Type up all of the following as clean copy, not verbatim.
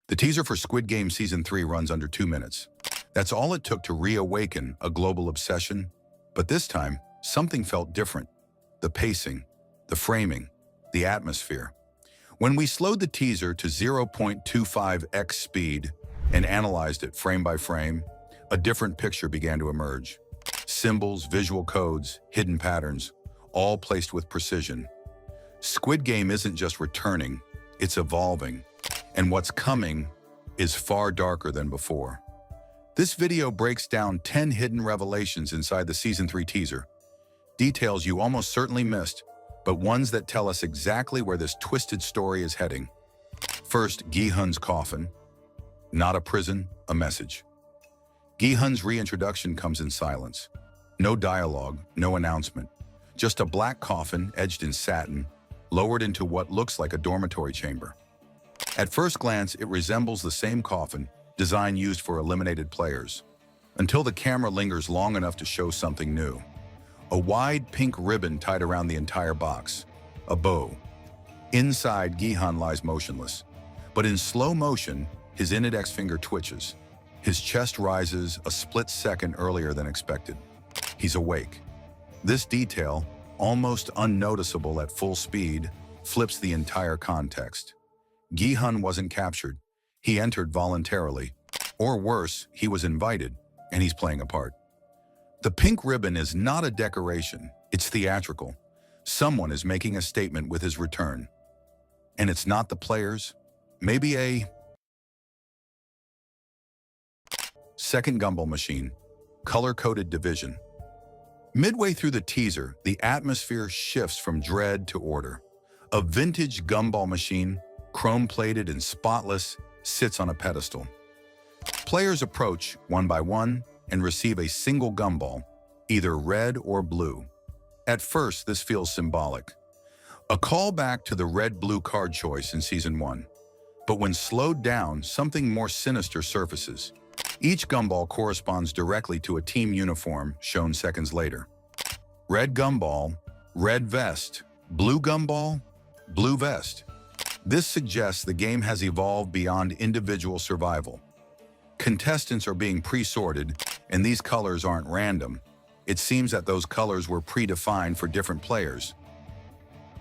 The teaser for Squid Game Season 3 runs under 2 minutes. That's all it took to reawaken a global obsession. But this time, something felt different. The pacing, the framing, the atmosphere. When we slowed the teaser to 0.25x speed and analyzed it frame by frame, a different picture began to emerge. Symbols, visual codes, hidden patterns, all placed with precision. Squid Game isn't just returning, it's evolving. And what's coming is far darker than before. This video breaks down 10 hidden revelations inside the Season 3 teaser. Details you almost certainly missed, but ones that tell us exactly where this twisted story is heading. First, Gi-hun's coffin. Not a prison, a message. Gi-hun's reintroduction comes in silence. No dialogue, no announcement. Just a black coffin edged in satin, lowered into what looks like a dormitory chamber. At first glance, it resembles the same coffin, design used for eliminated players, until the camera lingers long enough to show something new. A wide pink ribbon tied around the entire box. A bow. Inside, Gi-hun lies motionless. But in slow motion, his index finger twitches. His chest rises a split second earlier than expected. He's awake. This detail, almost unnoticeable at full speed, flips the entire context. Gi-hun wasn't captured. He entered voluntarily. Or worse, he was invited, and he's playing a part. The pink ribbon is not a decoration, it's theatrical. Someone is making a statement with his return. And it's not the players, maybe a second gumball machine, color-coded division. Midway through the teaser, the atmosphere shifts from dread to order. A vintage gumball machine, chrome-plated and spotless, sits on a pedestal. Players approach one by one and receive a single gumball, either red or blue. At first, this feels symbolic. A callback to the red-blue card choice in Season 1. But when slowed down, something more sinister surfaces. Each gumball corresponds directly to a team uniform shown seconds later. Red gumball, red vest. Blue gumball, blue vest. This suggests the game has evolved beyond individual survival. Contestants are being pre-sorted, and these colors aren't random. It seems that those colors were predefined for different players.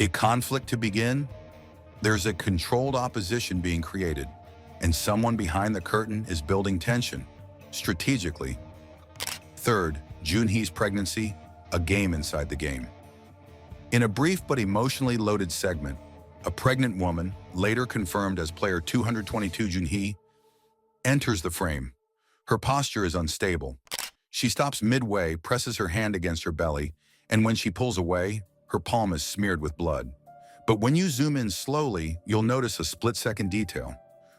A conflict to begin? There's a controlled opposition being created, and someone behind the curtain is building tension, strategically. Third, Junhee's pregnancy, a game inside the game. In a brief but emotionally loaded segment, a pregnant woman, later confirmed as player 222 Junhee, enters the frame. Her posture is unstable. She stops midway, presses her hand against her belly, and when she pulls away, her palm is smeared with blood. But when you zoom in slowly, you'll notice a split-second detail.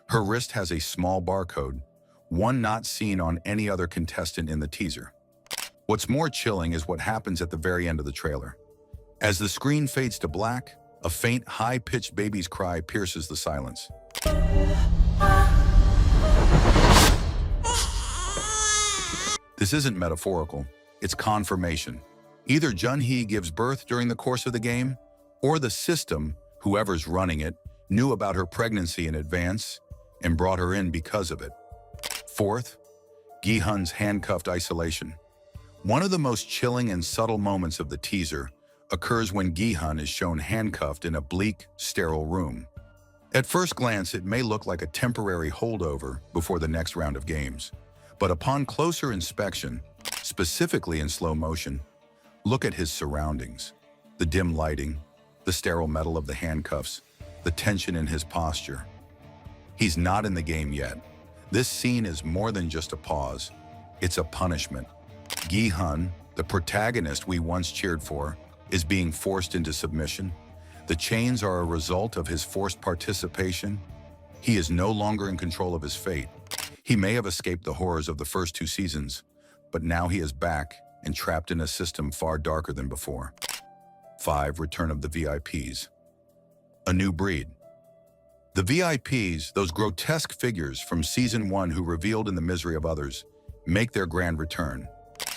Her wrist has a small barcode, one not seen on any other contestant in the teaser. What's more chilling is what happens at the very end of the trailer. As the screen fades to black, a faint, high-pitched baby's cry pierces the silence. This isn't metaphorical, it's confirmation. Either Junhee gives birth during the course of the game, or the system, whoever's running it, knew about her pregnancy in advance and brought her in because of it. Fourth, Gi-hun's handcuffed isolation. One of the most chilling and subtle moments of the teaser occurs when Gi-hun is shown handcuffed in a bleak, sterile room. At first glance, it may look like a temporary holdover before the next round of games. But upon closer inspection, specifically in slow motion, look at his surroundings. The dim lighting, the sterile metal of the handcuffs, the tension in his posture. He's not in the game yet. This scene is more than just a pause. It's a punishment. Gi-hun, the protagonist we once cheered for, is being forced into submission. The chains are a result of his forced participation. He is no longer in control of his fate. He may have escaped the horrors of the first 2 seasons, but now he is back and trapped in a system far darker than before. 5. Return of the VIPs. A new breed. The VIPs, those grotesque figures from Season 1 who revealed in the misery of others, make their grand return.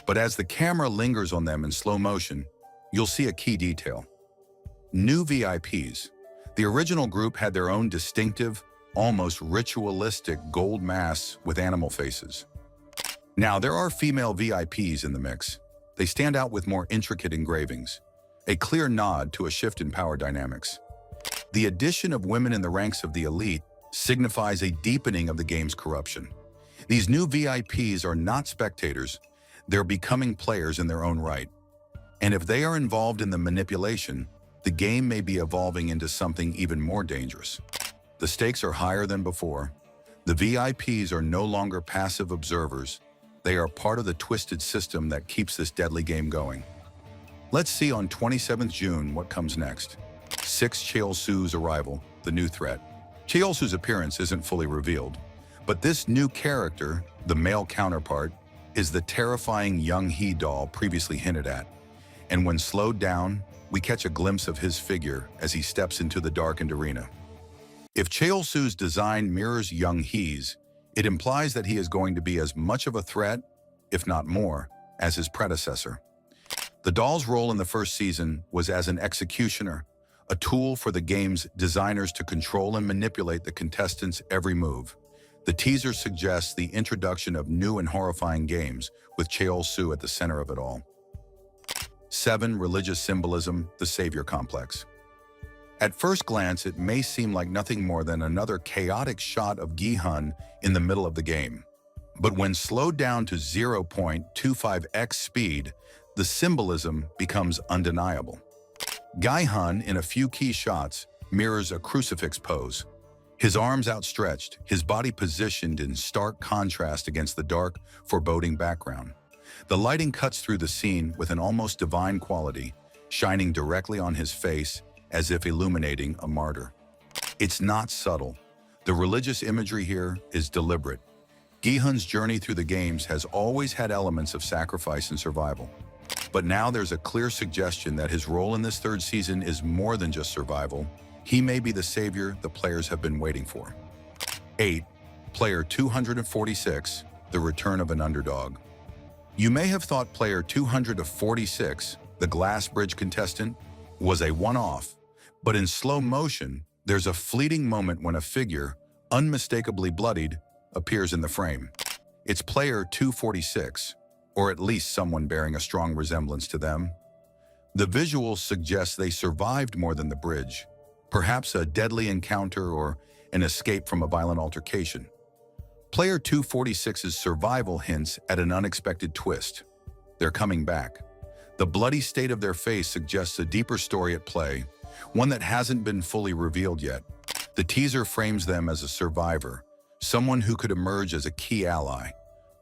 But as the camera lingers on them in slow motion, you'll see a key detail. New VIPs. The original group had their own distinctive, almost ritualistic gold masks with animal faces. Now, there are female VIPs in the mix. They stand out with more intricate engravings, a clear nod to a shift in power dynamics. The addition of women in the ranks of the elite signifies a deepening of the game's corruption. These new VIPs are not spectators, they're becoming players in their own right. And if they are involved in the manipulation, the game may be evolving into something even more dangerous. The stakes are higher than before. The VIPs are no longer passive observers. They are part of the twisted system that keeps this deadly game going. Let's see on 27th June what comes next. 6. Cheol-Su's arrival, the new threat. Cheol-Su's appearance isn't fully revealed, but this new character, the male counterpart, is the terrifying young he doll previously hinted at. And when slowed down, we catch a glimpse of his figure as he steps into the darkened arena. If Cheol-Su's design mirrors young he's, it implies that he is going to be as much of a threat, if not more, as his predecessor. The doll's role in the first season was as an executioner, a tool for the game's designers to control and manipulate the contestants' every move. The teaser suggests the introduction of new and horrifying games, with Cheol-Su at the center of it all. 7. Religious symbolism, the savior complex. At first glance, it may seem like nothing more than another chaotic shot of Gi-hun in the middle of the game. But when slowed down to 0.25x speed, the symbolism becomes undeniable. Gi-hun, in a few key shots, mirrors a crucifix pose. His arms outstretched, his body positioned in stark contrast against the dark, foreboding background. The lighting cuts through the scene with an almost divine quality, shining directly on his face as if illuminating a martyr. It's not subtle. The religious imagery here is deliberate. Gi-hun's journey through the games has always had elements of sacrifice and survival. But now there's a clear suggestion that his role in this third season is more than just survival. He may be the savior the players have been waiting for. 8. Player 246, the return of an underdog. You may have thought player 246, the glass bridge contestant, was a one-off, but in slow motion, there's a fleeting moment when a figure, unmistakably bloodied, appears in the frame. It's player 246, or at least someone bearing a strong resemblance to them. The visuals suggest they survived more than the bridge, perhaps a deadly encounter or an escape from a violent altercation. Player 246's survival hints at an unexpected twist. They're coming back. The bloody state of their face suggests a deeper story at play, one that hasn't been fully revealed yet. The teaser frames them as a survivor, someone who could emerge as a key ally,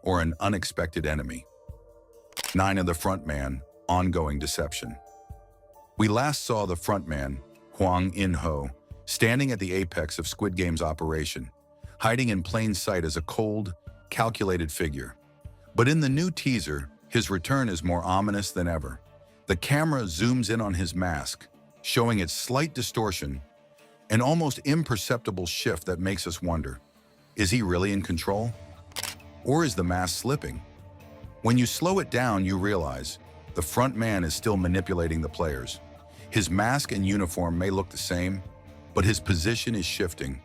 or an unexpected enemy. 9. Of the frontman, ongoing deception. We last saw the frontman, Hwang In-ho, standing at the apex of Squid Game's operation, hiding in plain sight as a cold, calculated figure. But in the new teaser, his return is more ominous than ever. The camera zooms in on his mask, showing its slight distortion, an almost imperceptible shift that makes us wonder, is he really in control? Or is the mask slipping? When you slow it down, you realize the front man is still manipulating the players. His mask and uniform may look the same, but his position is shifting.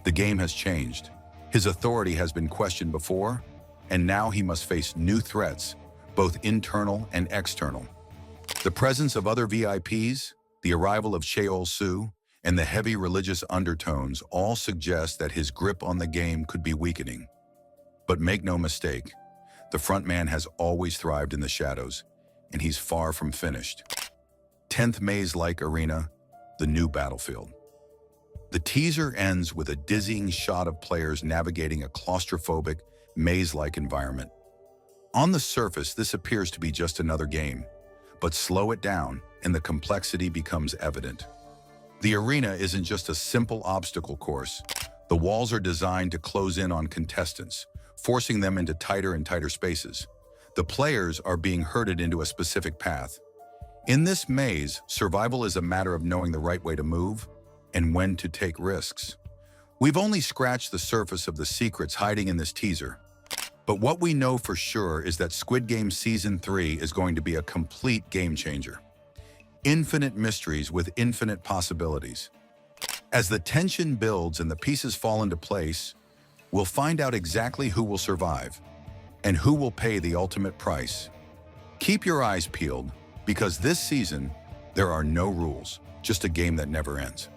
The game has changed. His authority has been questioned before, and now he must face new threats, both internal and external. The presence of other VIPs, the arrival of Cheol-Su, and the heavy religious undertones all suggest that his grip on the game could be weakening. But make no mistake, the frontman has always thrived in the shadows, and he's far from finished. 10th maze-like arena, the new battlefield. The teaser ends with a dizzying shot of players navigating a claustrophobic, maze-like environment. On the surface, this appears to be just another game, but slow it down and the complexity becomes evident. The arena isn't just a simple obstacle course. The walls are designed to close in on contestants, forcing them into tighter and tighter spaces. The players are being herded into a specific path. In this maze, survival is a matter of knowing the right way to move and when to take risks. We've only scratched the surface of the secrets hiding in this teaser. But what we know for sure is that Squid Game Season 3 is going to be a complete game changer. Infinite mysteries with infinite possibilities. As the tension builds and the pieces fall into place, we'll find out exactly who will survive and who will pay the ultimate price. Keep your eyes peeled, because this season, there are no rules, just a game that never ends.